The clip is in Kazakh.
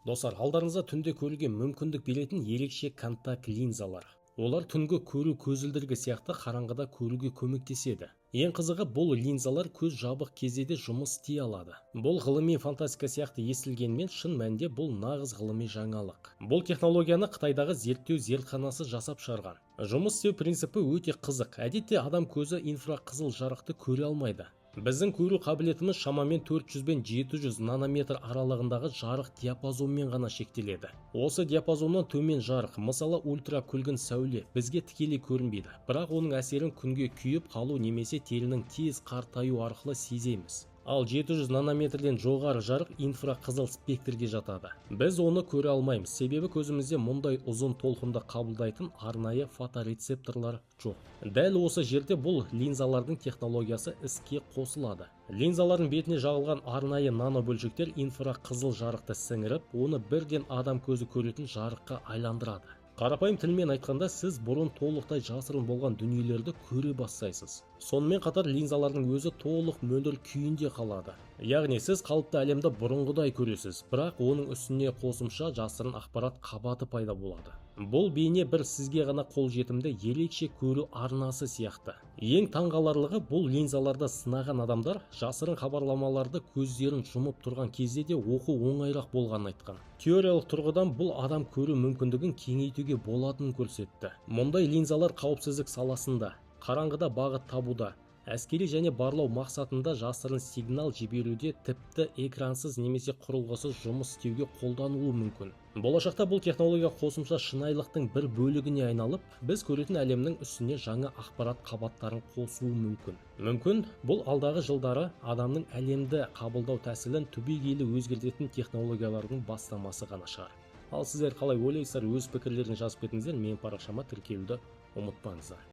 Достар, алдарыңызда түнде көруге мүмкіндік беретін ерекше контакт линзалар. Олар түнгі көру көзілдірігі сияқты қараңғыда көруге көмектеседі. Ең қызығы, бұл линзалар көз жабық кезде де жұмыс істей алады. Бұл ғылыми фантастика сияқты естілгенмен, шын мәнінде бұл нағыз ғылыми жаңалық. Бұл технологияны Қытайдағы зерттеу зертханасы жасап шығарған. Жұмыс істеу принципі өте қызық. Әдетте адам көзі инфрақызыл жарықты көре алмайды. Біздің көру қабілетіміз шамамен 400 бен 700 нанометр аралығындағы жарық диапазонмен ғана шектеледі. Осы диапазоннан төмен жарық, мысалы ультракүлгін сәуле, бізге тікелей көрінбейді. Бірақ оның әсерін күнге күйіп қалу немесе терінің тез қартаю арқылы сеземіз. Ал 700 нанометрден жоғары жарық инфрақызыл спектрге жатады. Біз оны көре алмаймыз, себебі көзімізде мұндай ұзын толқынды қабылдайтын арнайы фоторецепторлар жоқ. Дәл осы жерде бұл линзалардың технологиясы іске қосылады. Линзалардың бетіне жағылған арнайы нанобөлшектер инфрақызыл жарықты сіңіріп, оны бірден адам көзі көретін жарыққа айландырады. Қарапайым тілмен айтқанда, сіз бұрын толықтай жасырын болған дүниелерді көре бастайсыз. Сонымен қатар линзалардың өзі толық мөлдір күйінде қалады. Яғни сіз қалыпты әлемді бұрынғыдай көресіз, бірақ оның үстіне қосымша жасырын ақпарат қабаты пайда болады. Бұл бейне бір сізге ғана қолжетімді ерекше көру арнасы сияқты. Ең таңғаларлығы, бұл линзаларды сынаған адамдар жасырын хабарламаларды көздерін жұмып тұрған кезде де оқу оңайырақ болғанын айтқан. Теориялық тұрғыдан бұл адам көру мүмкіндігін кеңейтуге болатынын көрсетті. Мұндай линзалар қауіпсіздік саласында, қараңғыда бағыт табуда, әскери және барлау мақсатында жасырын сигнал жіберуде, тіпті экрансыз немесе құрылғысыз жұмыс істеуге қолданылуы мүмкін. Болашақта бұл технология қосымша шынайылықтың бір бөлігіне айналып, біз көретін әлемнің үстіне жаңа ақпарат қабаттарын қосуы мүмкін. Бұл алдағы жылдары адамның әлемді қабылдау тәсілін түбегейлі өзгертетін технологиялардың бастамасы ғана шығар. Ал сіздер қалай ойлайсыздар? Өз пікірлерін жазып кетіңіздер. Менің парақшама тіркелуді ұмытпаңыздар.